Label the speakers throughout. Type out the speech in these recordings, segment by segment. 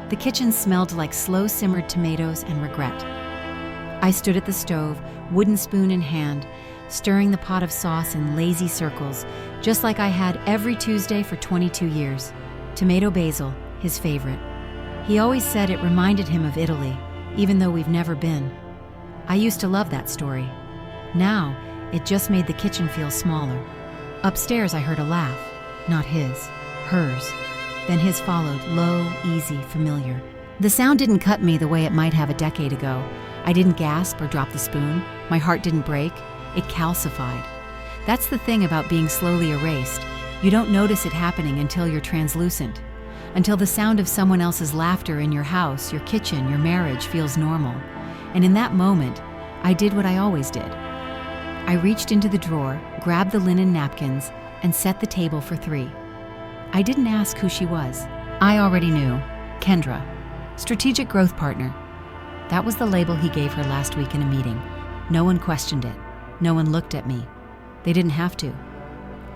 Speaker 1: The kitchen smelled like slow-simmered tomatoes and regret. I stood at the stove, wooden spoon in hand, stirring the pot of sauce in lazy circles, just like I had every Tuesday for 22 years. Tomato basil, his favorite. He always said it reminded him of Italy, even though we've never been. I used to love that story. Now, it just made the kitchen feel smaller. Upstairs, I heard a laugh. Not his, hers. Then his followed, low, easy, familiar. The sound didn't cut me the way it might have a decade ago. I didn't gasp or drop the spoon. My heart didn't break. It calcified. That's the thing about being slowly erased. You don't notice it happening until you're translucent. Until the sound of someone else's laughter in your house, your kitchen, your marriage feels normal. And in that moment, I did what I always did. I reached into the drawer, grabbed the linen napkins, and set the table for 3. I didn't ask who she was. I already knew. Kendra. Strategic growth partner. That was the label he gave her last week in a meeting. No one questioned it. No one looked at me. They didn't have to.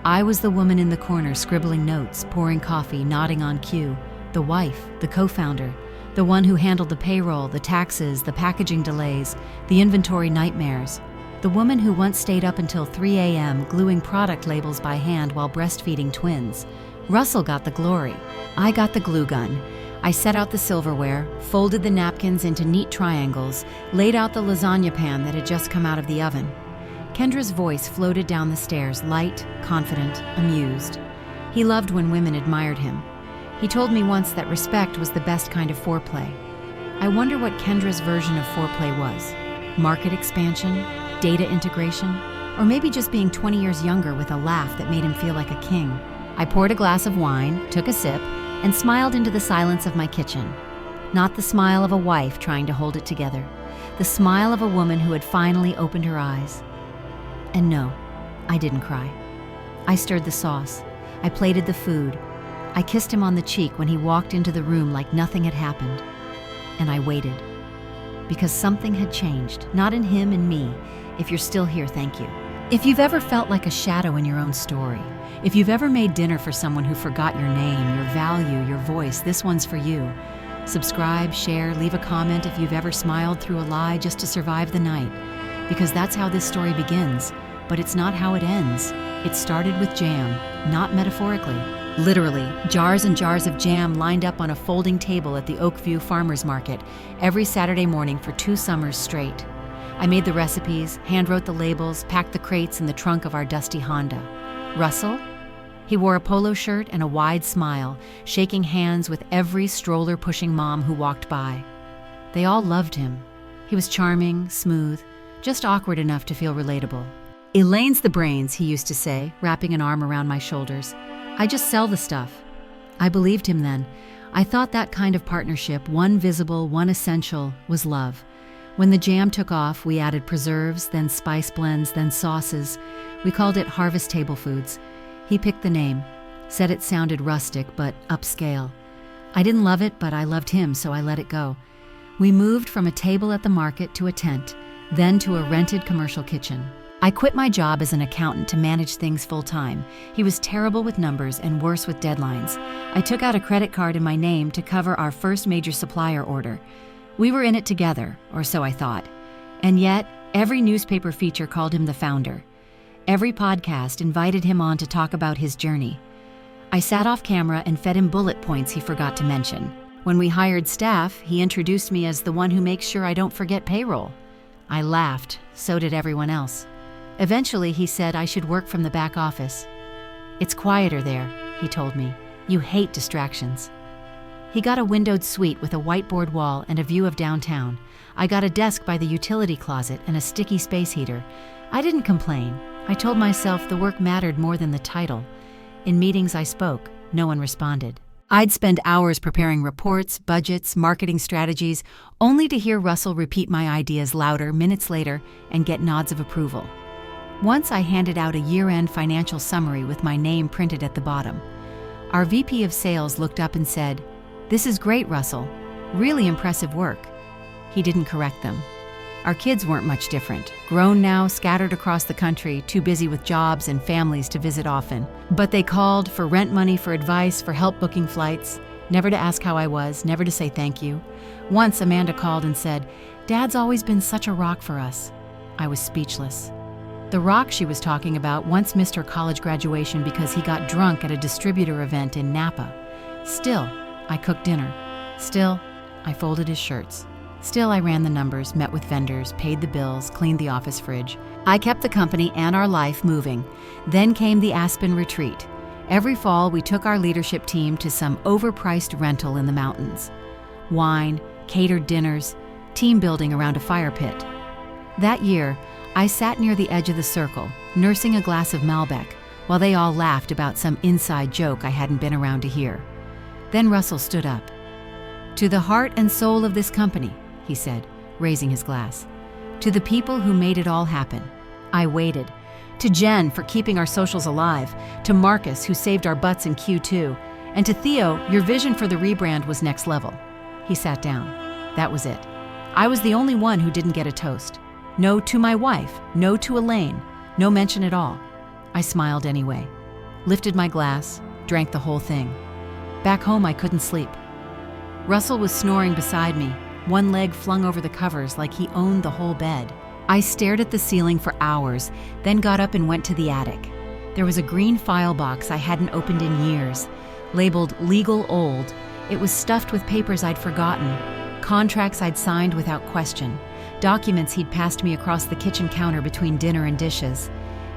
Speaker 1: I was the woman in the corner scribbling notes, pouring coffee, nodding on cue. The wife, the co-founder, the one who handled the payroll, the taxes, the packaging delays, the inventory nightmares. The woman who once stayed up until 3 a.m. gluing product labels by hand while breastfeeding twins. Russell got the glory. I got the glue gun. I set out the silverware, folded the napkins into neat triangles, laid out the lasagna pan that had just come out of the oven. Kendra's voice floated down the stairs, light, confident, amused. He loved when women admired him. He told me once that respect was the best kind of foreplay. I wonder what Kendra's version of foreplay was. Market expansion? Data integration? Or maybe just being 20 years younger with a laugh that made him feel like a king. I poured a glass of wine, took a sip, and smiled into the silence of my kitchen. Not the smile of a wife trying to hold it together. The smile of a woman who had finally opened her eyes. And no, I didn't cry. I stirred the sauce. I plated the food. I kissed him on the cheek when he walked into the room like nothing had happened. And I waited. Because something had changed, not in him and me. If you're still here, thank you. If you've ever felt like a shadow in your own story, if you've ever made dinner for someone who forgot your name, your value, your voice, this one's for you. Subscribe, share, leave a comment if you've ever smiled through a lie just to survive the night. Because that's how this story begins, but it's not how it ends. It started with jam, not metaphorically. Literally, jars and jars of jam lined up on a folding table at the Oakview Farmers Market every Saturday morning for 2 summers straight. I made the recipes, hand-wrote the labels, packed the crates in the trunk of our dusty Honda. Russell? He wore a polo shirt and a wide smile, shaking hands with every stroller-pushing mom who walked by. They all loved him. He was charming, smooth, just awkward enough to feel relatable. Elaine's the brains, he used to say, wrapping an arm around my shoulders. I just sell the stuff. I believed him then. I thought that kind of partnership, one visible, one essential, was love. When the jam took off, we added preserves, then spice blends, then sauces. We called it Harvest Table Foods. He picked the name, said it sounded rustic but upscale. I didn't love it, but I loved him, so I let it go. We moved from a table at the market to a tent, then to a rented commercial kitchen. I quit my job as an accountant to manage things full-time. He was terrible with numbers and worse with deadlines. I took out a credit card in my name to cover our first major supplier order. We were in it together, or so I thought. And yet, every newspaper feature called him the founder. Every podcast invited him on to talk about his journey. I sat off camera and fed him bullet points he forgot to mention. When we hired staff, he introduced me as the one who makes sure I don't forget payroll. I laughed, so did everyone else. Eventually, he said I should work from the back office. It's quieter there, he told me. You hate distractions. He got a windowed suite with a whiteboard wall and a view of downtown. I got a desk by the utility closet and a sticky space heater. I didn't complain. I told myself the work mattered more than the title. In meetings I spoke, no one responded. I'd spend hours preparing reports, budgets, marketing strategies, only to hear Russell repeat my ideas louder minutes later and get nods of approval. Once I handed out a year-end financial summary with my name printed at the bottom. Our VP of Sales looked up and said, "This is great, Russell. Really impressive work." He didn't correct them. Our kids weren't much different. Grown now, scattered across the country, too busy with jobs and families to visit often. But they called for rent money, for advice, for help booking flights. Never to ask how I was, never to say thank you. Once Amanda called and said, "Dad's always been such a rock for us." I was speechless. The rock she was talking about once missed her college graduation because he got drunk at a distributor event in Napa. Still, I cooked dinner. Still, I folded his shirts. Still, I ran the numbers, met with vendors, paid the bills, cleaned the office fridge. I kept the company and our life moving. Then came the Aspen retreat. Every fall, we took our leadership team to some overpriced rental in the mountains. Wine, catered dinners, team building around a fire pit. That year, I sat near the edge of the circle, nursing a glass of Malbec, while they all laughed about some inside joke I hadn't been around to hear. Then Russell stood up. "To the heart and soul of this company," he said, raising his glass. "To the people who made it all happen." I waited. To Jen for keeping our socials alive, to Marcus who saved our butts in Q2, and to Theo, your vision for the rebrand was next level. He sat down. That was it. I was the only one who didn't get a toast. No to my wife, no to Elaine, no mention at all. I smiled anyway, lifted my glass, drank the whole thing. Back home I couldn't sleep. Russell was snoring beside me, one leg flung over the covers like he owned the whole bed. I stared at the ceiling for hours, then got up and went to the attic. There was a green file box I hadn't opened in years, labeled Legal Old. It was stuffed with papers I'd forgotten, contracts I'd signed without question, documents he'd passed me across the kitchen counter between dinner and dishes.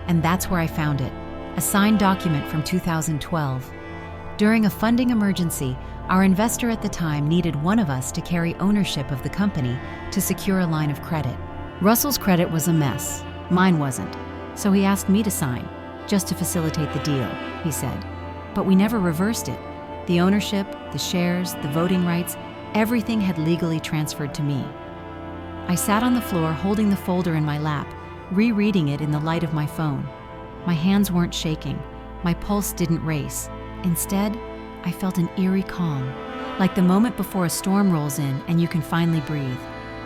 Speaker 1: And that's where I found it, a signed document from 2012. During a funding emergency, our investor at the time needed one of us to carry ownership of the company to secure a line of credit. Russell's credit was a mess. Mine wasn't. So he asked me to sign, just to facilitate the deal, he said. But we never reversed it. The ownership, the shares, the voting rights, everything had legally transferred to me. I sat on the floor holding the folder in my lap, rereading it in the light of my phone. My hands weren't shaking. My pulse didn't race. Instead, I felt an eerie calm, like the moment before a storm rolls in and you can finally breathe.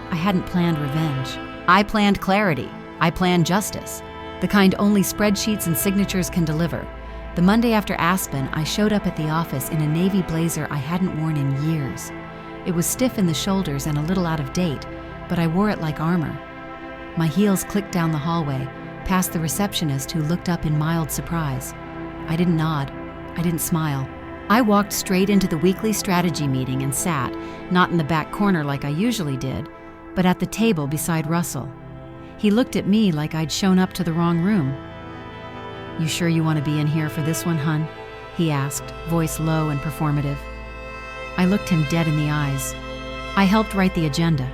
Speaker 1: I hadn't planned revenge. I planned clarity. I planned justice, the kind only spreadsheets and signatures can deliver. The Monday after Aspen, I showed up at the office in a navy blazer I hadn't worn in years. It was stiff in the shoulders and a little out of date, but I wore it like armor. My heels clicked down the hallway, past the receptionist who looked up in mild surprise. I didn't nod. I didn't smile. I walked straight into the weekly strategy meeting and sat, not in the back corner like I usually did, but at the table beside Russell. He looked at me like I'd shown up to the wrong room. "You sure you want to be in here for this one, hun?" he asked, voice low and performative. I looked him dead in the eyes. "I helped write the agenda."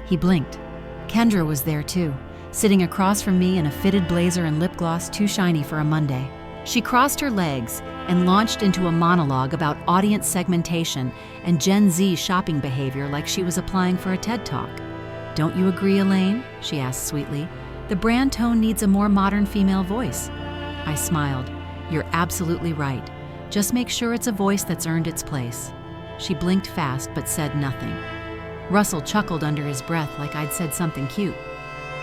Speaker 1: He blinked. Kendra was there too, sitting across from me in a fitted blazer and lip gloss too shiny for a Monday. She crossed her legs and launched into a monologue about audience segmentation and Gen Z shopping behavior like she was applying for a TED Talk. "Don't you agree, Elaine?" she asked sweetly. "The brand tone needs a more modern female voice." I smiled. "You're absolutely right. Just make sure it's a voice that's earned its place." She blinked fast but said nothing. Russell chuckled under his breath like I'd said something cute.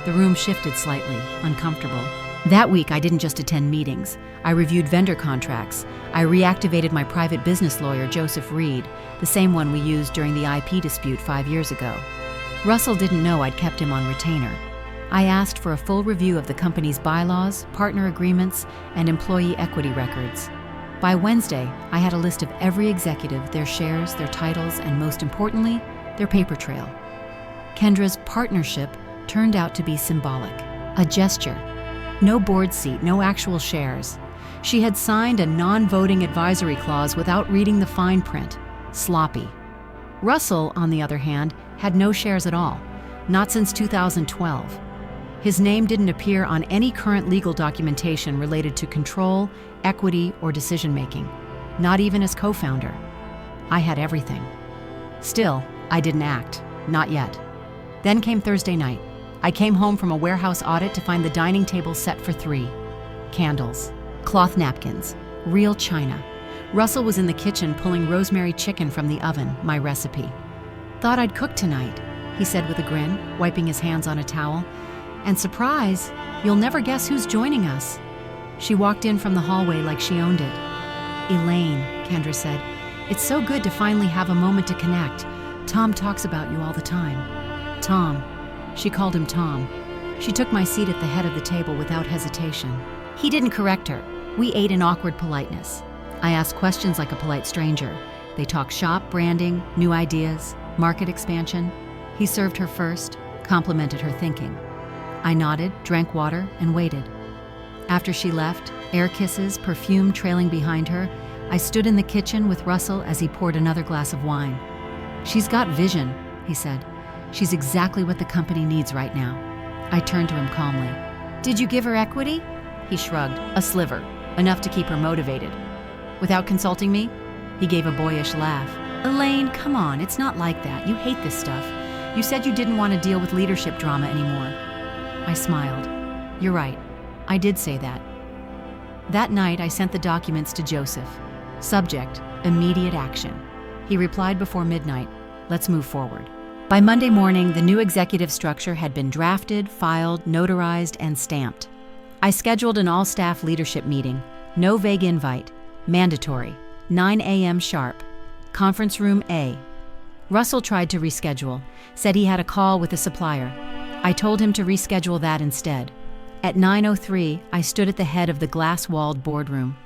Speaker 1: The room shifted slightly, uncomfortable. That week, I didn't just attend meetings. I reviewed vendor contracts. I reactivated my private business lawyer, Joseph Reed, the same one we used during the IP dispute 5 years ago. Russell didn't know I'd kept him on retainer. I asked for a full review of the company's bylaws, partner agreements, and employee equity records. By Wednesday, I had a list of every executive, their shares, their titles, and most importantly, their paper trail. Kendra's partnership turned out to be symbolic, a gesture. No board seat, no actual shares. She had signed a non-voting advisory clause without reading the fine print. Sloppy. Russell, on the other hand, had no shares at all, not since 2012. His name didn't appear on any current legal documentation related to control, equity, or decision-making, not even as co-founder. I had everything. Still, I didn't act, not yet. Then came Thursday night. I came home from a warehouse audit to find the dining table set for 3. Candles, cloth napkins, real china. Russell was in the kitchen pulling rosemary chicken from the oven, my recipe. "Thought I'd cook tonight," he said with a grin, wiping his hands on a towel. "And surprise, you'll never guess who's joining us." She walked in from the hallway like she owned it. "Elaine," Kendra said. It's so good to finally have a moment to connect. Tom talks about you all the time." Tom. She called him Tom. She took my seat at the head of the table without hesitation. He didn't correct her. We ate in awkward politeness. I asked questions like a polite stranger. They talked shop, branding, new ideas, market expansion. He served her first, complimented her thinking. I nodded, drank water, and waited. After she left, air kisses, perfume trailing behind her, I stood in the kitchen with Russell as he poured another glass of wine. "She's got vision," he said. "She's exactly what the company needs right now." I turned to him calmly. "Did you give her equity?" He shrugged. "A sliver, enough to keep her motivated." "Without consulting me?" He gave a boyish laugh. "Elaine, come on, it's not like that. You hate this stuff. You said you didn't want to deal with leadership drama anymore." I smiled. "You're right. I did say that." That night, I sent the documents to Joseph. Subject: immediate action. He replied before midnight, "Let's move forward." By Monday morning, the new executive structure had been drafted, filed, notarized, and stamped. I scheduled an all-staff leadership meeting. No vague invite. Mandatory. 9 a.m. sharp. Conference room A. Russell tried to reschedule, said he had a call with a supplier. I told him to reschedule that instead. At 9:03, I stood at the head of the glass-walled boardroom.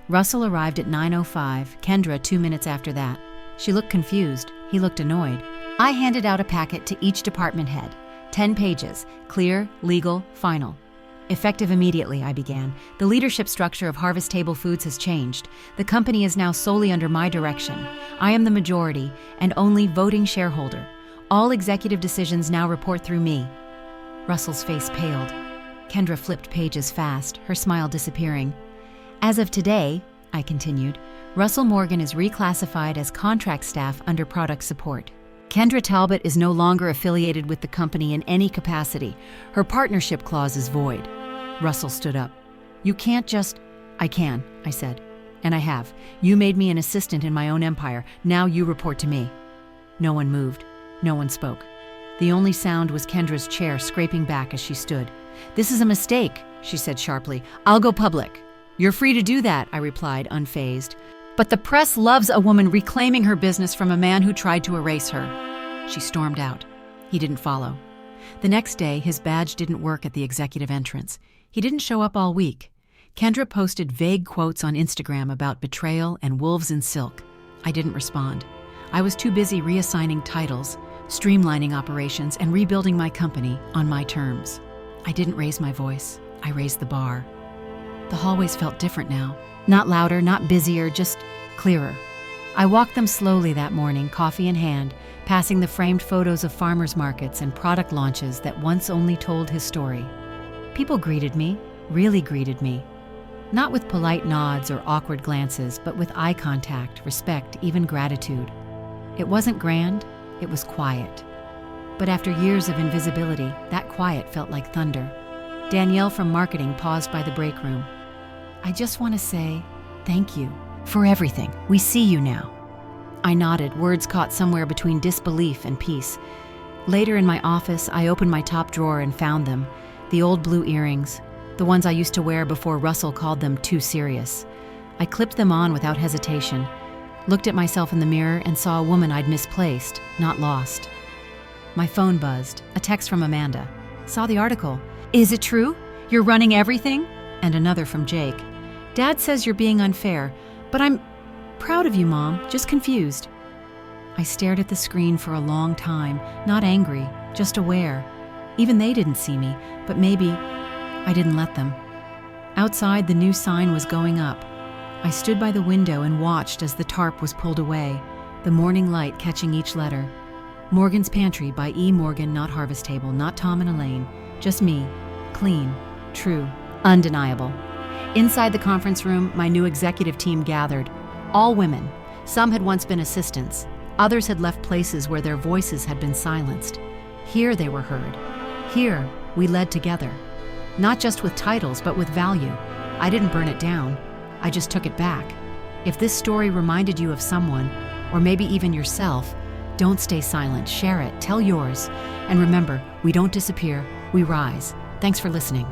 Speaker 1: Russell arrived at 9:05, Kendra 2 minutes after that. She looked confused. He looked annoyed. I handed out a packet to each department head. 10 pages, clear, legal, final. Effective immediately, I began. The leadership structure of Harvest Table Foods has changed. The company is now solely under my direction. I am the majority and only voting shareholder. All executive decisions now report through me. Russell's face paled. Kendra flipped pages fast, her smile disappearing. "As of today," I continued, "Russell Morgan is reclassified as contract staff under product support. Kendra Talbot is no longer affiliated with the company in any capacity. Her partnership clause is void." Russell stood up. "You can't just—" "I can," I said, "and I have. You made me an assistant in my own empire. Now you report to me." No one moved. No one spoke. The only sound was Kendra's chair scraping back as she stood. "This is a mistake," she said sharply. "I'll go public." "You're free to do that," I replied, unfazed. "But the press loves a woman reclaiming her business from a man who tried to erase her." She stormed out. He didn't follow. The next day, his badge didn't work at the executive entrance. He didn't show up all week. Kendra posted vague quotes on Instagram about betrayal and wolves in silk. I didn't respond. I was too busy reassigning titles, streamlining operations, and rebuilding my company on my terms. I didn't raise my voice. I raised the bar. The hallways felt different now. Not louder, not busier, just clearer. I walked them slowly that morning, coffee in hand, passing the framed photos of farmers markets and product launches that once only told his story. People greeted me, really greeted me. Not with polite nods or awkward glances, but with eye contact, respect, even gratitude. It wasn't grand, it was quiet. But after years of invisibility, that quiet felt like thunder. Danielle from marketing paused by the break room. "I just want to say thank you for everything. We see you now." I nodded, words caught somewhere between disbelief and peace. Later in my office, I opened my top drawer and found them. The old blue earrings, the ones I used to wear before Russell called them too serious. I clipped them on without hesitation, looked at myself in the mirror and saw a woman I'd misplaced, not lost. My phone buzzed, a text from Amanda. "Saw the article. Is it true? You're running everything?" And another from Jake. "Dad says you're being unfair, but I'm proud of you, Mom, just confused." I stared at the screen for a long time, not angry, just aware. Even they didn't see me, but maybe I didn't let them. Outside, the new sign was going up. I stood by the window and watched as the tarp was pulled away, the morning light catching each letter. Morgan's Pantry by E. Morgan, not Harvest Table, not Tom and Elaine, just me, clean, true, undeniable. Inside the conference room, my new executive team gathered. All women. Some had once been assistants. Others had left places where their voices had been silenced. Here they were heard. Here, we led together. Not just with titles, but with value. I didn't burn it down. I just took it back. If this story reminded you of someone, or maybe even yourself, don't stay silent. Share it. Tell yours. And remember, we don't disappear. We rise. Thanks for listening.